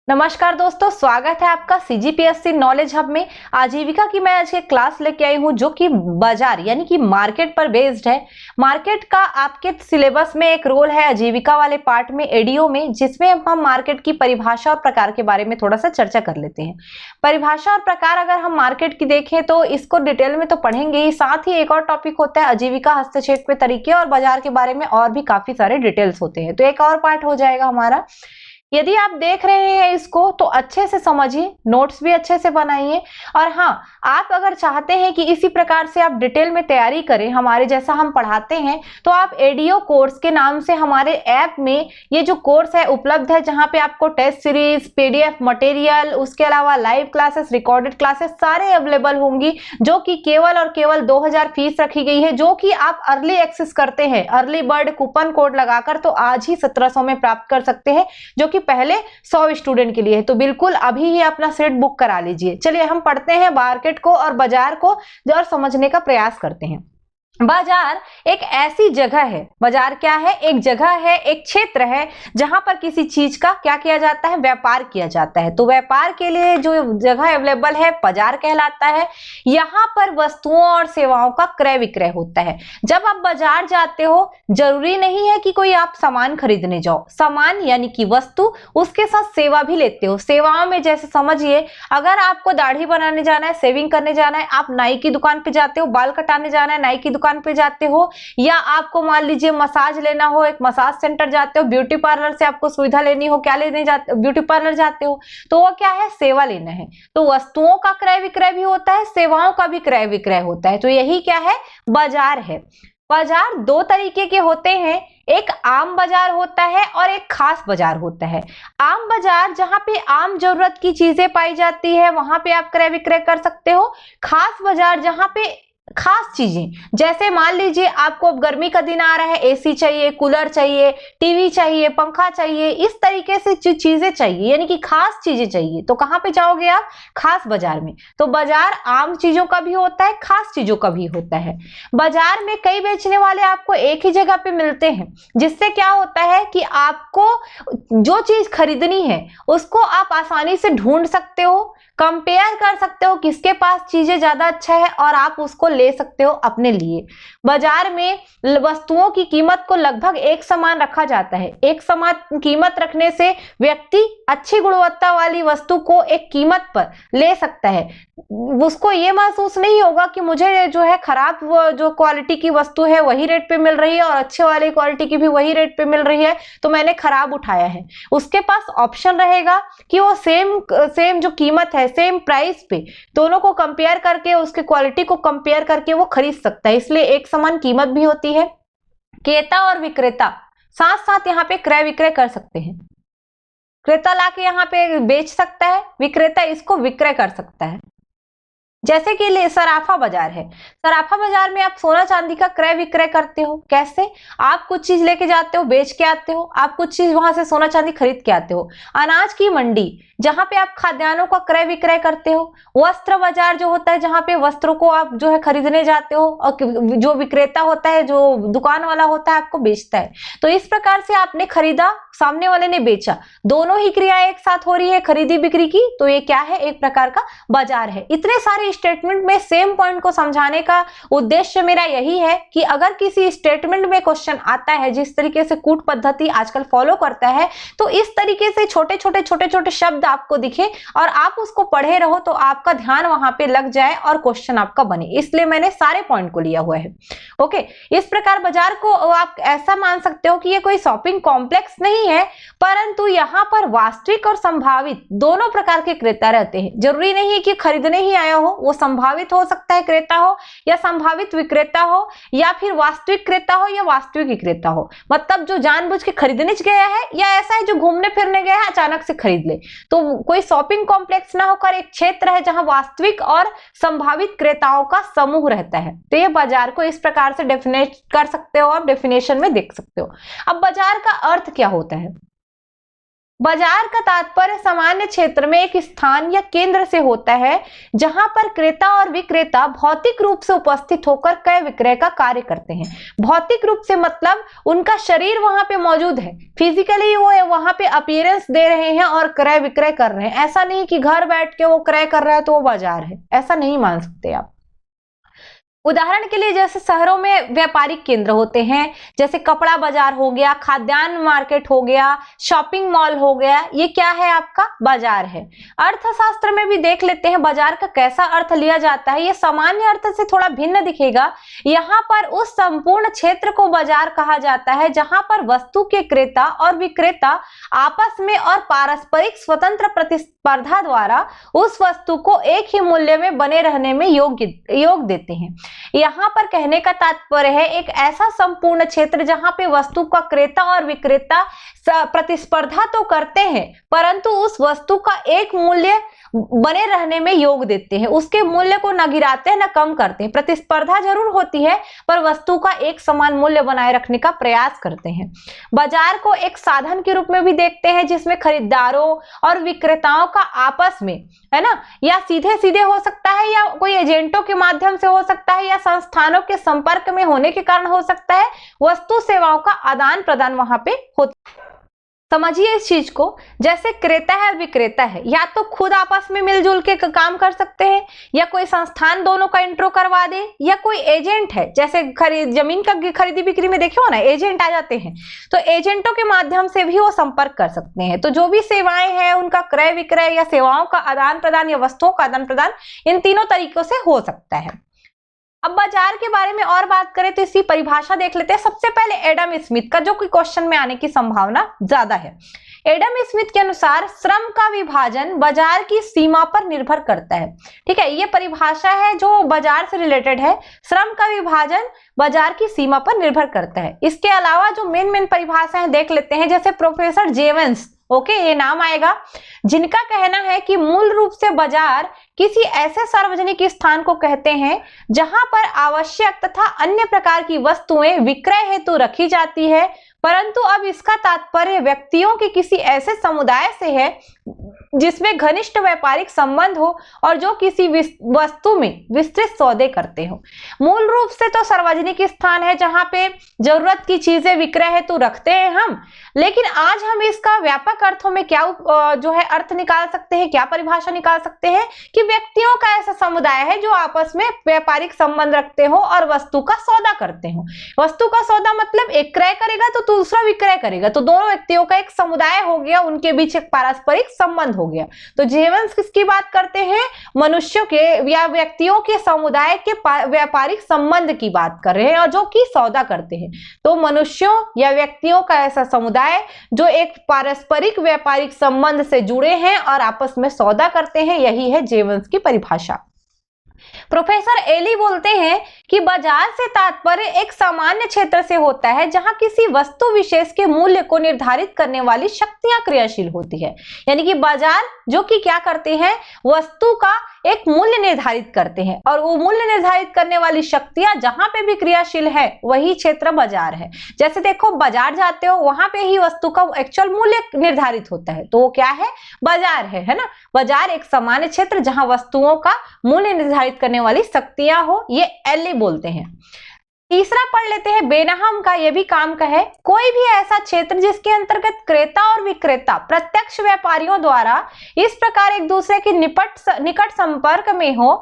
नमस्कार दोस्तों, स्वागत है आपका सीजीपीएससी नॉलेज हब में। आजीविका की मैं आज के क्लास लेके आई हूँ जो कि बाजार यानी कि मार्केट पर बेस्ड है। मार्केट का आपके सिलेबस में एक रोल है आजीविका वाले पार्ट में, एडीओ में, जिसमें हम मार्केट की परिभाषा और प्रकार के बारे में थोड़ा सा चर्चा कर लेते हैं। परिभाषा और प्रकार अगर हम मार्केट की देखें तो इसको डिटेल में तो पढ़ेंगे ही, साथ ही एक और टॉपिक होता है आजीविका हस्तक्षेप के तरीके, और बाजार के बारे में और भी काफी सारे डिटेल्स होते हैं। तो एक और पार्ट हो जाएगा हमारा। यदि आप देख रहे हैं इसको तो अच्छे से समझिए, नोट्स भी अच्छे से बनाइए। और हाँ, आप अगर चाहते हैं कि इसी प्रकार से आप डिटेल में तैयारी करें हमारे जैसा हम पढ़ाते हैं, तो आप एडीओ कोर्स के नाम से हमारे ऐप में ये जो कोर्स है उपलब्ध है, जहां पे आपको टेस्ट सीरीज, पीडीएफ मटेरियल, उसके अलावा लाइव क्लासेस, रिकॉर्डेड क्लासेस सारे अवेलेबल होंगी, जो कि केवल और केवल 2000 फीस रखी गई है, जो कि आप अर्ली एक्सेस करते हैं अर्ली बर्ड कूपन कोड लगाकर, तो आज ही 1700 में प्राप्त कर सकते हैं, जो कि पहले 100 स्टूडेंट के लिए है। तो बिल्कुल अभी ही अपना सीट बुक करा लीजिए। चलिए हम पढ़ते हैं मार्केट को और बाजार को और समझने का प्रयास करते हैं। बाजार एक ऐसी जगह है, बाजार क्या है? एक जगह है, एक क्षेत्र है जहां पर किसी चीज का क्या किया जाता है? व्यापार किया जाता है। तो व्यापार के लिए जो जगह अवेलेबल है बाजार कहलाता है। यहाँ पर वस्तुओं और सेवाओं का क्रय विक्रय होता है। जब आप बाजार जाते हो, जरूरी नहीं है कि कोई आप सामान खरीदने जाओ, सामान यानी कि वस्तु, उसके साथ सेवा भी लेते हो। सेवाओं में जैसे समझिए, अगर आपको दाढ़ी बनाने जाना है, सेविंग करने जाना है, आप नाई की दुकान पे जाते हो, बाल कटाने जाना है, नाई की दुकान पे जाते हो, या आपको मान लीजिए मसाज लेना हो, एक मसाज सेंटर जाते हो, ब्यूटी पार्लर से आपको सुविधा लेनी हो, क्या लेने जाते हो? ब्यूटी पार्लर जाते हो, तो वो क्या है? सेवा लेना है। तो वस्तुओं का क्रय विक्रय भी होता है, सेवाओं का भी क्रय विक्रय होता है। तो यही क्या है? बाजार है। बाजार दो तरीके के होते हैं, एक आम बाजार होता है और एक खास बाजार होता है। आम बाजार जहां पे आम जरूरत की चीजें पाई जाती है, वहां पे आप क्रय विक्रय कर सकते हो। खास बाजार जहां पे खास चीजें, जैसे मान लीजिए आपको अब गर्मी का दिन आ रहा है, एसी चाहिए, कूलर चाहिए, टीवी चाहिए, पंखा चाहिए, इस तरीके से जो चीजें चाहिए यानी कि खास चीजें चाहिए, तो कहां पे जाओगे आप? खास बाजार में। तो बाजार आम चीजों का भी होता है, खास चीजों का भी होता है। बाजार में कई बेचने वाले आपको एक ही जगह पे मिलते हैं, जिससे क्या होता है कि आपको जो चीज खरीदनी है उसको आप आसानी से ढूंढ सकते हो, कंपेयर कर सकते हो किसके पास चीजें ज्यादा अच्छा है, और आप उसको ले सकते हो अपने लिए। बाजार में वस्तुओं की कीमत को लगभग एक समान रखा जाता है। एक समान कीमत रखने से व्यक्ति अच्छी गुणवत्ता वाली वस्तु को एक कीमत पर ले सकता है। उसको ये महसूस नहीं होगा कि मुझे जो है खराब जो क्वालिटी की वस्तु है वही रेट पे मिल रही है और अच्छे वाली क्वालिटी की भी वही रेट पे मिल रही है, तो मैंने खराब उठाया है। उसके पास ऑप्शन रहेगा कि वो सेम जो कीमत है, सेम प्राइस पे दोनों को कंपेयर करके, उसके क्वालिटी को कंपेयर करके वो खरीद सकता है। इसलिए एक समान कीमत भी होती है। क्रेता और विक्रेता साथ साथ यहाँ पे क्रय विक्रय कर सकते हैं। क्रेता लाके यहाँ पे बेच सकता है, विक्रेता इसको विक्रय कर सकता है। जैसे कि सराफा बाजार है। सराफा बाजार में आप सोना चांदी का क्रय विक्रय करते हो। कैसे? आप कुछ चीज लेके जाते हो, बेच के आते हो, आप कुछ चीज वहां से सोना चांदी खरीद के आते हो। अनाज की मंडी, जहां पे आप खाद्यान्नों का क्रय विक्रय करते हो। वस्त्र बाजार जो होता है, जहां पे वस्त्रों को आप जो है खरीदने जाते हो, और जो विक्रेता होता है, जो दुकान वाला होता है, आपको बेचता है। तो इस प्रकार से आपने खरीदा, सामने वाले ने बेचा, दोनों ही क्रियाएं एक साथ हो रही है, खरीदी बिक्री की। तो ये क्या है? एक प्रकार का बाजार है। इतने सारे स्टेटमेंट में सेम पॉइंट को समझाने का उद्देश्य मेरा यही है कि अगर किसी स्टेटमेंट में क्वेश्चन आता है, जिस तरीके से कूट पद्धति आजकल फॉलो करता है, तो इस तरीके से छोटे छोटे शब्द आपको दिखे और आप उसको पढ़े रहो, तो आपका ध्यान वहां पे लग जाए और क्वेश्चन आपका बने। इसलिए मैंने सारे पॉइंट को लिया हुआ है। ओके, इस प्रकार बाजार को आप ऐसा मान सकते हो कि ये कोई शॉपिंग कॉम्प्लेक्स नहीं है, परंतु यहाँ पर वास्तविक और संभावित दोनों प्रकार के क्रेता रहते हैं। जरूरी नहीं है कि खरीदने ही आया हो, वो संभावित हो सकता है क्रेता हो, या संभावित विक्रेता हो, या फिर वास्तविक क्रेता हो, या वास्तविक विक्रेता हो। मतलब जो जानबूझ के खरीदने गया है, या ऐसा है जो घूमने फिरने गया है, अचानक से खरीद ले। तो कोई शॉपिंग कॉम्प्लेक्स ना होकर एक क्षेत्र है जहां वास्तविक और संभावित क्रेताओं का समूह रहता है। तो ये बाजार को इस प्रकार से डेफिनेट कर सकते हो, आप डेफिनेशन में देख सकते हो। अब बाजार का अर्थ क्या होता है? बाजार का तात्पर्य सामान्य क्षेत्र में एक स्थान या केंद्र से होता है जहां पर क्रेता और विक्रेता भौतिक रूप से उपस्थित होकर क्रय विक्रय का कार्य करते हैं। भौतिक रूप से मतलब उनका शरीर वहां पे मौजूद है, फिजिकली वो वहां पे अपीयरेंस दे रहे हैं और क्रय विक्रय कर रहे हैं। ऐसा नहीं कि घर बैठ के वो क्रय कर रहा है तो वो बाजार है, ऐसा नहीं मान सकते आप। उदाहरण के लिए जैसे शहरों में व्यापारिक केंद्र होते हैं, जैसे कपड़ा बाजार हो गया, खाद्यान्न मार्केट हो गया, शॉपिंग मॉल हो गया, ये क्या है? आपका बाजार है। अर्थशास्त्र में भी देख लेते हैं बाजार का कैसा अर्थ लिया जाता है। ये सामान्य अर्थ से थोड़ा भिन्न दिखेगा। यहाँ पर उस संपूर्ण क्षेत्र को बाजार कहा जाता है जहां पर वस्तु के क्रेता और विक्रेता आपस में और पारस्परिक स्वतंत्र प्रतिस्पर्धा द्वारा उस वस्तु को एक ही मूल्य में बने रहने में योग देते हैं। यहाँ पर कहने का तात्पर्य है एक ऐसा संपूर्ण क्षेत्र जहां पे वस्तु का क्रेता और विक्रेता प्रतिस्पर्धा तो करते हैं परंतु उस वस्तु का एक मूल्य बने रहने में योग देते हैं, उसके मूल्य को न गिराते हैं न कम करते हैं। प्रतिस्पर्धा जरूर होती है पर वस्तु का एक समान मूल्य बनाए रखने का प्रयास करते हैं। बाजार को एक साधन के रूप में भी देखते हैं जिसमें खरीदारों और विक्रेताओं का आपस में, है ना, या सीधे सीधे हो सकता है या कोई एजेंटों के माध्यम से हो सकता है या संस्थानों के संपर्क में होने के कारण हो सकता है, वस्तु सेवाओं का आदान प्रदान वहां पे होता है। समझिए इस चीज को, जैसे क्रेता है और विक्रेता है, या तो खुद आपस में मिलजुल के काम कर सकते हैं या कोई संस्थान दोनों का इंट्रो करवा दे या कोई एजेंट है, जैसे जमीन का खरीदी बिक्री में देखे हो ना, एजेंट आ जाते हैं, तो एजेंटों के माध्यम से भी वो संपर्क कर सकते हैं। तो जो भी सेवाएं हैं उनका क्रय विक्रय या सेवाओं का आदान प्रदान या वस्तुओं का आदान प्रदान इन तीनों तरीकों से हो सकता है। अब बाजार के बारे में और बात करें तो इसकी परिभाषा देख लेते हैं। सबसे पहले एडम स्मिथ का, जो कि क्वेश्चन में आने की संभावना ज्यादा है। एडम स्मिथ के अनुसार श्रम का विभाजन बाजार की सीमा पर निर्भर करता है। ठीक है, ये परिभाषा है जो बाजार से रिलेटेड है। श्रम का विभाजन बाजार की सीमा पर निर्भर करता है। इसके अलावा जो मेन परिभाषाएं देख लेते हैं, जैसे प्रोफेसर जेवंस, ओके, ये नाम आएगा, जिनका कहना है कि मूल रूप से बाजार किसी ऐसे सार्वजनिक स्थान को कहते हैं जहां पर आवश्यक तथा अन्य प्रकार की वस्तुएं विक्रय हेतु रखी जाती है, परंतु अब इसका तात्पर्य व्यक्तियों के किसी ऐसे समुदाय से है जिसमें घनिष्ठ व्यापारिक संबंध हो और जो किसी वस्तु में विस्तृत सौदे करते हो। मूल रूप से तो सार्वजनिक स्थान है जहां पे जरूरत की चीजें विक्रय हेतु रखते हैं हम, लेकिन आज हम इसका व्यापक अर्थों में क्या जो है अर्थ निकाल सकते हैं, क्या परिभाषा निकाल सकते हैं कि व्यक्तियों का ऐसा समुदाय है जो आपस में व्यापारिक संबंध रखते हो और वस्तु का सौदा करते हो। वस्तु का सौदा मतलब एक क्रय करेगा तो दूसरा विक्रय करेगा, तो दोनों व्यक्तियों का एक समुदाय हो गया, उनके बीच एक पारस्परिक संबंध हो गया। तो जेवंस किसकी बात करते हैं? मनुष्यों के या व्यक्तियों के समुदाय के व्यापारिक संबंध की बात कर रहे हैं और जो कि सौदा करते हैं। तो मनुष्यों या व्यक्तियों का ऐसा समुदाय जो एक पारस्परिक व्यापारिक संबंध से जुड़े हैं और आपस में सौदा करते हैं, यही है जेवंस की परिभाषा। प्रोफेसर एली बोलते हैं कि बाजार से तात्पर्य एक सामान्य क्षेत्र से होता है जहां किसी वस्तु विशेष के मूल्य को निर्धारित करने वाली शक्तियां क्रियाशील होती है। यानी कि बाजार जो कि क्या करते हैं, वस्तु का एक मूल्य निर्धारित करते हैं और वो मूल्य निर्धारित करने वाली शक्तियां जहां पे भी क्रियाशील है वही क्षेत्र बाजार है। जैसे देखो, बाजार जाते हो वहां पे ही वस्तु का एक्चुअल मूल्य निर्धारित होता है, तो वो क्या है? बाजार है ना। बाजार एक सामान्य क्षेत्र जहां वस्तुओं का मूल्य निर्धारित करने वाली शक्तियां हो, ये एली बोलते हैं। तीसरा पढ़ लेते हैं बेनहम का, यह भी काम का है। कोई भी ऐसा क्षेत्र जिसके अंतर्गत क्रेता और विक्रेता प्रत्यक्ष व्यापारियों द्वारा इस प्रकार एक दूसरे के निकट संपर्क में हो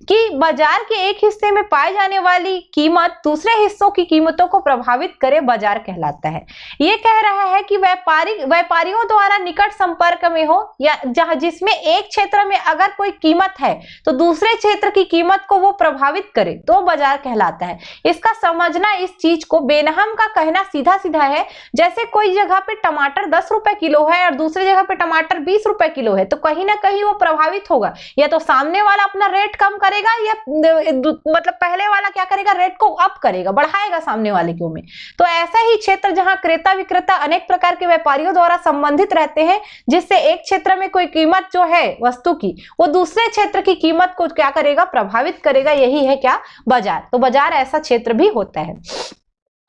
कि बाजार के एक हिस्से में पाए जाने वाली कीमत दूसरे हिस्सों की कीमतों को प्रभावित करे, बाजार कहलाता है। ये कह रहा है कि व्यापारियों द्वारा निकट संपर्क में हो या जहां जिसमें एक क्षेत्र में अगर कोई कीमत है तो दूसरे क्षेत्र की कीमत को वो प्रभावित करे तो बाजार कहलाता है। इसका समझना इस चीज को, बेनहम का कहना सीधा सीधा है, जैसे कोई जगह पे टमाटर 10 रुपए किलो है और दूसरी जगह पे टमाटर 20 रुपए किलो है, तो कहीं ना कहीं वो प्रभावित होगा। या तो सामने वाला अपना रेट कम करेगा या मतलब पहले वाला क्या करेगा, रेट को अप करेगा, बढ़ाएगा सामने वाले के में। तो ऐसा ही क्षेत्र जहां क्रेता विक्रेता अनेक प्रकार के व्यापारियों द्वारा संबंधित रहते हैं, जिससे एक क्षेत्र में कोई कीमत जो है वस्तु की वो दूसरे क्षेत्र की कीमत को क्या करेगा, प्रभावित करेगा, यही है क्या, बाजार। तो बाजार ऐसा क्षेत्र भी होता है।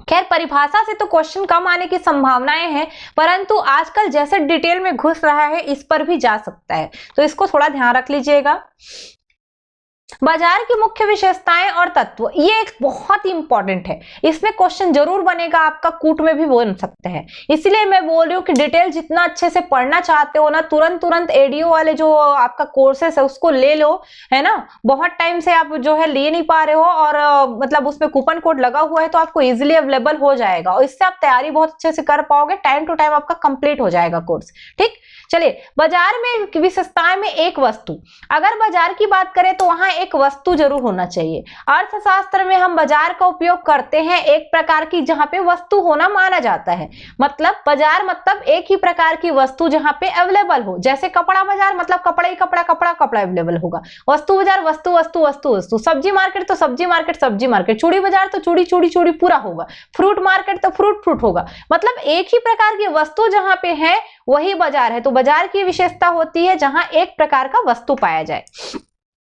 खैर परिभाषा से तो क्वेश्चन कम आने की संभावनाएं हैं, परंतु आजकल जैसे डिटेल में घुस रहा है इस पर भी जा सकता है, तो इसको थोड़ा ध्यान रख लीजिएगा। बाजार की मुख्य विशेषताएं और तत्व, ये एक बहुत ही इंपॉर्टेंट है, इसमें क्वेश्चन जरूर बनेगा, आपका कूट में भी बन सकता है। इसलिए मैं बोल रही हूँ कि डिटेल जितना अच्छे से पढ़ना चाहते हो ना, तुरंत एडीओ वाले जो आपका कोर्सेस है उसको ले लो, है ना। बहुत टाइम से आप जो है ले नहीं पा रहे हो और मतलब उसमें कूपन कोड लगा हुआ है तो आपको इजिली अवेलेबल हो जाएगा और इससे आप तैयारी बहुत अच्छे से कर पाओगे, टाइम टू टाइम आपका कंप्लीट हो जाएगा कोर्स। ठीक, चलिए बाजार में विशेषताएं में एक वस्तु, अगर बाजार की बात करें तो वहां एक वस्तु जरूर होना चाहिए। अर्थशास्त्र में हम बाजार का उपयोग करते हैं एक प्रकार की जहां पे वस्तु होना माना जाता है, मतलब बाजार मतलब एक ही प्रकार की वस्तु जहां पे अवेलेबल हो, जैसे कपड़ा बाजार मतलब कपड़ा ही कपड़ा, कपड़ा कपड़ा अवेलेबल होगा, वस्तु बाजार वस्तु वस्तु वस्तु वस्तु, सब्जी मार्केट तो सब्जी मार्केट सब्जी मार्केट, चूड़ी बाजार तो चूड़ी चूड़ी चूड़ी पूरा होगा, फ्रूट मार्केट तो फ्रूट फ्रूट होगा, मतलब एक ही प्रकार की वस्तु जहां पे है वही बाजार है। तो बाजार की विशेषता होती है जहां एक प्रकार का वस्तु पाया जाए।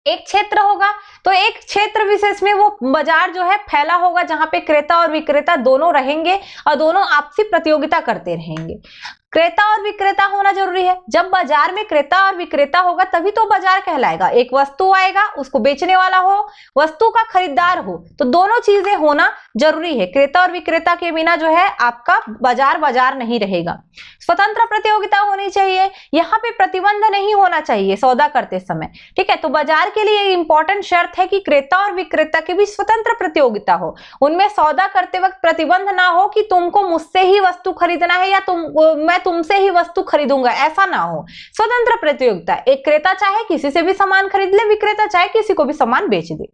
एक क्षेत्र होगा तो एक क्षेत्र विशेष में वो बाजार जो है फैला होगा जहां पे क्रेता और विक्रेता दोनों रहेंगे और दोनों आपसी प्रतियोगिता करते रहेंगे। क्रेता और विक्रेता होना जरूरी है, जब बाजार में क्रेता और विक्रेता होगा तभी तो बाजार कहलाएगा। एक वस्तु आएगा, उसको बेचने वाला हो, वस्तु का खरीदार हो, तो दोनों चीजें होना जरूरी है। क्रेता और विक्रेता के बिना जो है आपका बाजार बाजार नहीं रहेगा। स्वतंत्र प्रतियोगिता होनी चाहिए, यहाँ पे प्रतिबंध नहीं होना चाहिए सौदा करते समय। ठीक है, तो बाजार के लिए इंपॉर्टेंट शर्त है कि क्रेता और विक्रेता के बीच स्वतंत्र प्रतियोगिता हो, उनमें सौदा करते वक्त प्रतिबंध ना हो कि तुमको मुझसे ही वस्तु खरीदना है या मैं तुमसे ही वस्तु खरीदूंगा, ऐसा ना हो। स्वतंत्र प्रतियोगिता, एक क्रेता चाहे किसी से भी सामान खरीद ले, विक्रेता चाहे किसी को भी सामान बेच दे।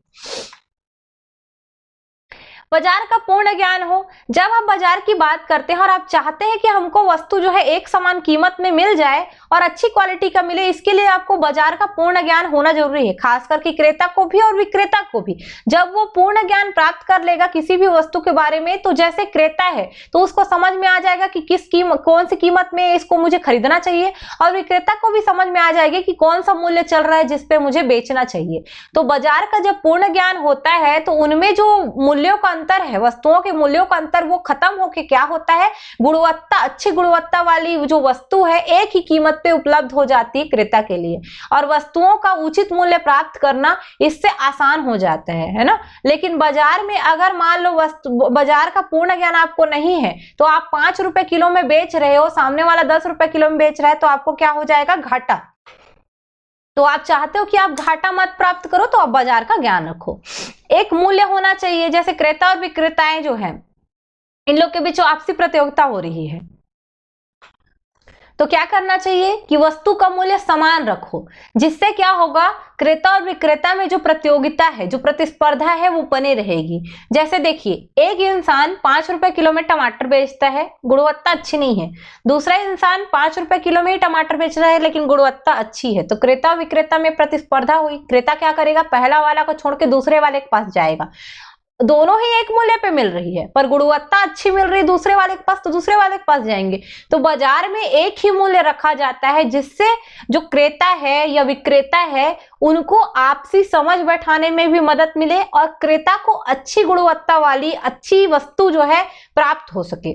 बाजार का पूर्ण ज्ञान हो, जब आप बाजार की बात करते हैं और आप चाहते हैं कि हमको वस्तु जो है एक समान कीमत में मिल जाए और अच्छी क्वालिटी का मिले, इसके लिए आपको बाजार का पूर्ण ज्ञान होना जरूरी है, खास करके क्रेता को भी और विक्रेता को भी। जब वो पूर्ण ज्ञान प्राप्त कर लेगा किसी भी वस्तु के बारे में, तो जैसे क्रेता है तो उसको समझ में आ जाएगा कि कौन सी कीमत में इसको मुझे खरीदना चाहिए, और विक्रेता को भी समझ में आ जाएगी कि कौन सा मूल्य चल रहा है जिसपे मुझे बेचना चाहिए। तो बाजार का जब पूर्ण ज्ञान होता है तो उनमें जो मूल्यों का अंतर है, वस्तुओं के मूल्यों का अंतर, वो खत्म होके क्या होता है, गुणवत्ता, अच्छी गुणवत्ता वाली जो वस्तु है एक ही कीमत पे उपलब्ध हो जाती है क्रेता के लिए, और वस्तुओं का उचित मूल्य प्राप्त करना इससे आसान हो जाता है ना। लेकिन बाजार में अगर मान लो बाजार का पूर्ण ज्ञान आपको नहीं है तो आप 5 रुपए किलो में बेच रहे हो, सामने वाला 10 रुपए किलो में बेच रहा है, तो आपको क्या हो जाएगा, घाटा। तो आप चाहते हो कि आप घाटा मत प्राप्त करो, तो आप बाजार का ज्ञान रखो। एक मूल्य होना चाहिए, जैसे क्रेता और विक्रेताएं जो हैं इन लोग के बीच आपसी प्रतियोगिता हो रही है, तो क्या करना चाहिए कि वस्तु का मूल्य समान रखो, जिससे क्या होगा, क्रेता और विक्रेता में जो प्रतियोगिता है, जो प्रतिस्पर्धा है वो बने रहेगी। जैसे देखिए, एक इंसान 5 रुपए किलो में टमाटर बेचता है, गुणवत्ता अच्छी नहीं है, दूसरा इंसान 5 रुपए किलो में ही टमाटर बेच रहा है लेकिन गुणवत्ता अच्छी है, तो क्रेता और विक्रेता में प्रतिस्पर्धा हुई। क्रेता क्या करेगा, पहला वाला को छोड़ के दूसरे वाले के पास जाएगा, दोनों ही एक मूल्य पे मिल रही है पर गुणवत्ता अच्छी मिल रही है दूसरे वाले के पास, तो दूसरे वाले के पास जाएंगे। तो बाजार में एक ही मूल्य रखा जाता है, जिससे जो क्रेता है या विक्रेता है उनको आपसी समझ बैठाने में भी मदद मिले और क्रेता को अच्छी गुणवत्ता वाली अच्छी वस्तु जो है प्राप्त हो सके।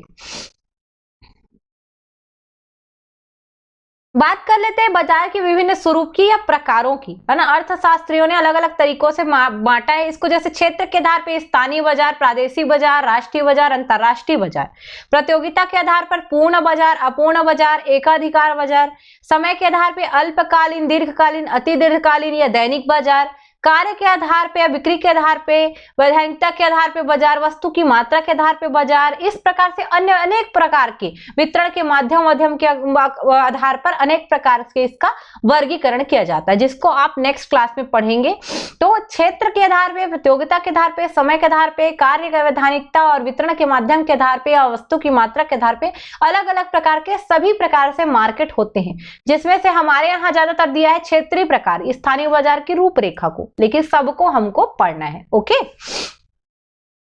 बात कर लेते हैं बाजार के विभिन्न स्वरूप की या प्रकारों की, है ना। अर्थशास्त्रियों ने अलग अलग तरीकों से बांटा है इसको, जैसे क्षेत्र के आधार पर स्थानीय बाजार, प्रादेशिक बाजार, राष्ट्रीय बाजार, अंतरराष्ट्रीय बाजार। प्रतियोगिता के आधार पर पूर्ण बाजार, अपूर्ण बाजार, एकाधिकार बाजार। समय के आधार पर अल्पकालीन, दीर्घकालीन, अति दीर्घकालीन या दैनिक बाजार। कार्य के आधार पे या बिक्री के आधार पे, वैधानिकता के आधार पे बाजार, वस्तु की मात्रा के आधार पे बाजार। इस प्रकार से अन्य अनेक प्रकार के वितरण के माध्यम के आधार पर अनेक प्रकार से इसका वर्गीकरण किया जाता है, जिसको आप नेक्स्ट क्लास में पढ़ेंगे। तो क्षेत्र के आधार पे, प्रतियोगिता के आधार पे, समय के आधार पे, कार्य का वैधानिकता और वितरण के माध्यम के आधार पे या वस्तु की मात्रा के आधार पे अलग अलग प्रकार के सभी प्रकार से मार्केट होते हैं, जिसमें से हमारे यहाँ ज्यादातर दिया है क्षेत्रीय प्रकार, स्थानीय बाजार की रूपरेखा को, लेकिन सबको हमको पढ़ना है। ओके।